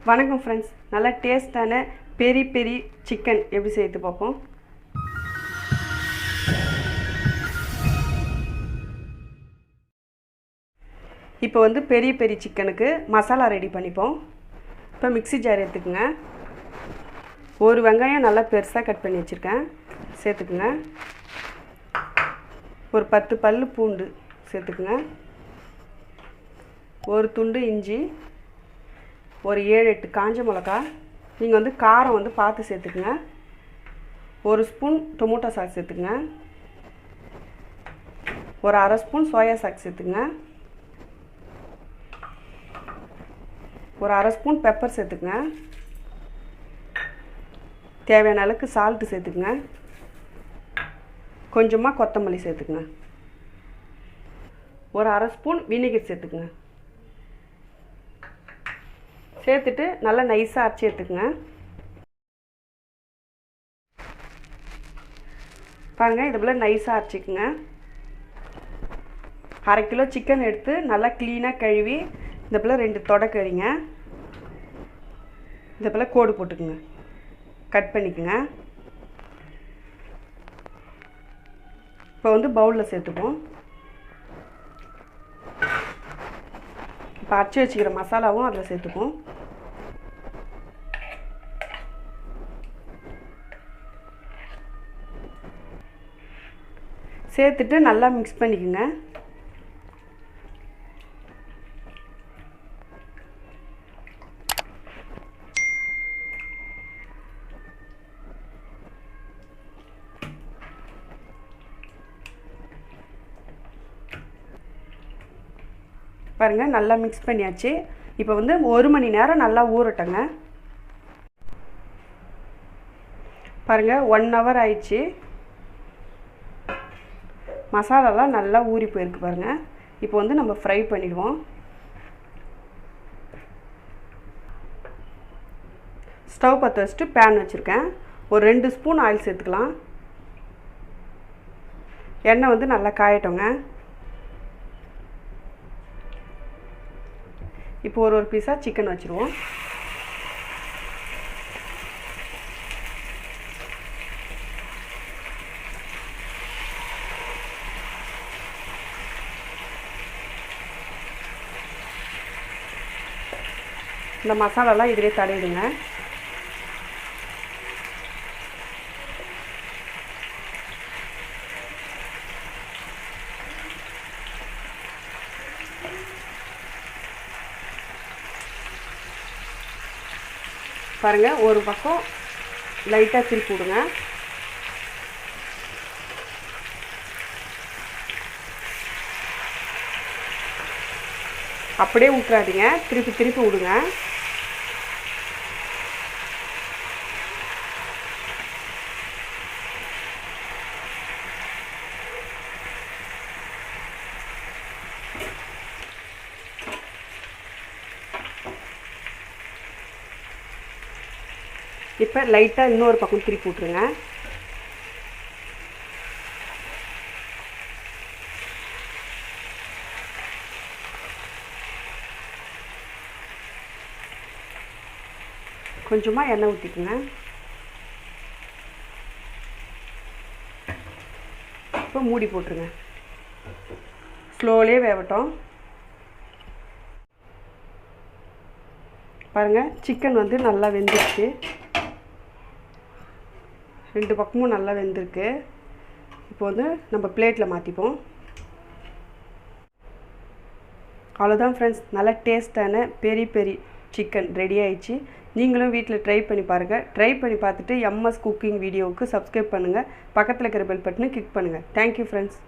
வணக்கம் ஃப்ரெண்ட்ஸ், நல்லா டேஸ்டான பெரி பெரி சிக்கன் எப்படி செய்து பார்ப்போம். இப்போ வந்து பெரி பெரி சிக்கனுக்கு மசாலா ரெடி பண்ணிப்போம். இப்போ மிக்ஸி ஜார் எடுத்துக்கோங்க. ஒரு வெங்காயம் நல்லா பெருசாக கட் பண்ணி வச்சுருக்கேன், சேர்த்துக்குங்க. ஒரு 10 பல்லு பூண்டு சேர்த்துக்குங்க. ஒரு துண்டு இஞ்சி, ஒரு 7-8 காஞ்ச மிளகா. நீங்கள் வந்து காரம் வந்து பார்த்து சேர்த்துக்குங்க. ஒரு ஸ்பூன் டொமேட்டோ சாஸ் சேர்த்துக்குங்க. ஒரு அரை ஸ்பூன் சோயா சாஸ் சேர்த்துக்குங்க. ஒரு அரை ஸ்பூன் பெப்பர் சேர்த்துக்குங்க. தேவையான அளவுக்கு சால்ட்டு சேர்த்துக்குங்க. கொஞ்சமாக கொத்தமல்லி சேர்த்துக்குங்க. ஒரு அரை ஸ்பூன் வினிகர் சேர்த்துக்குங்க. சேர்த்துட்டு நல்லா நைஸாக அரைச்சி எடுத்துக்குங்க. பாருங்கள், இது போல் நைஸாக அரைச்சிக்குங்க. அரை கிலோ சிக்கன் எடுத்து நல்லா க்ளீனாக கழுவி இந்த போல் 2 தொடை கழிங்க. இந்த போல் கோடு போட்டுக்குங்க, கட் பண்ணிக்குங்க. இப்போ வந்து பவுலில் சேர்த்துப்போம். இப்போ அரைச்சி வச்சுக்கிற மசாலாவும் அதில் சேர்த்துப்போம். சேர்த்துட்டு நல்லா மிக்ஸ் பண்ணிக்கோங்க. பாருங்கள், நல்லா மிக்ஸ் பண்ணியாச்சு. இப்போ வந்து 1 மணி நேரம் நல்லா ஊறட்டுங்க. பாருங்கள், 1 ஹவர் ஆயிடுச்சு. மசாலாலாம் நல்லா ஊறி போயிருக்கு பாருங்கள். இப்போ வந்து நம்ம ஃப்ரை பண்ணிடுவோம். ஸ்டவ் பற்ற வச்சுட்டு பேன் வச்சுருக்கேன். ஒரு 2 ஸ்பூன் ஆயில் சேர்த்துக்கலாம். எண்ணெய் வந்து நல்லா காயட்டோங்க. இப்போ ஒரு பீஸாக சிக்கன் வச்சுருவோம். இந்த மசாலாலாம் இதிலே தடவிடுங்க. பாருங்கள், ஒரு பக்கம் லைட்டாக திருப்பி விடுங்க. அப்படியே விட்டுறாதீங்க, திருப்பி திருப்பி விடுங்க. இப்போ லைட்டாக இன்னொரு பக்கம் திருப்பி விட்ருங்க. கொஞ்சமாக எண்ணெய் ஊற்றிக்குங்க. இப்போ மூடி போட்டுருங்க. ஸ்லோலியே வேகட்டும். பாருங்கள், சிக்கன் வந்து நல்லா வெந்துருச்சு. 2 பக்கமும் நல்லா வெந்திருக்கு. இப்போ வந்து நம்ம பிளேட்டில் மாற்றிப்போம். அவ்வளோதான் ஃப்ரெண்ட்ஸ், நல்லா டேஸ்டான பெரி பெரி சிக்கன் ரெடி ஆயிடுச்சு. நீங்களும் வீட்டில் ட்ரை பண்ணி பாருங்கள். ட்ரை பண்ணி பார்த்துட்டு MS குக்கிங் வீடியோவுக்கு சப்ஸ்கிரைப் பண்ணுங்கள். பக்கத்தில் இருக்கிற பெல் பட்டனை கிளிக் பண்ணுங்கள். Thank you friends.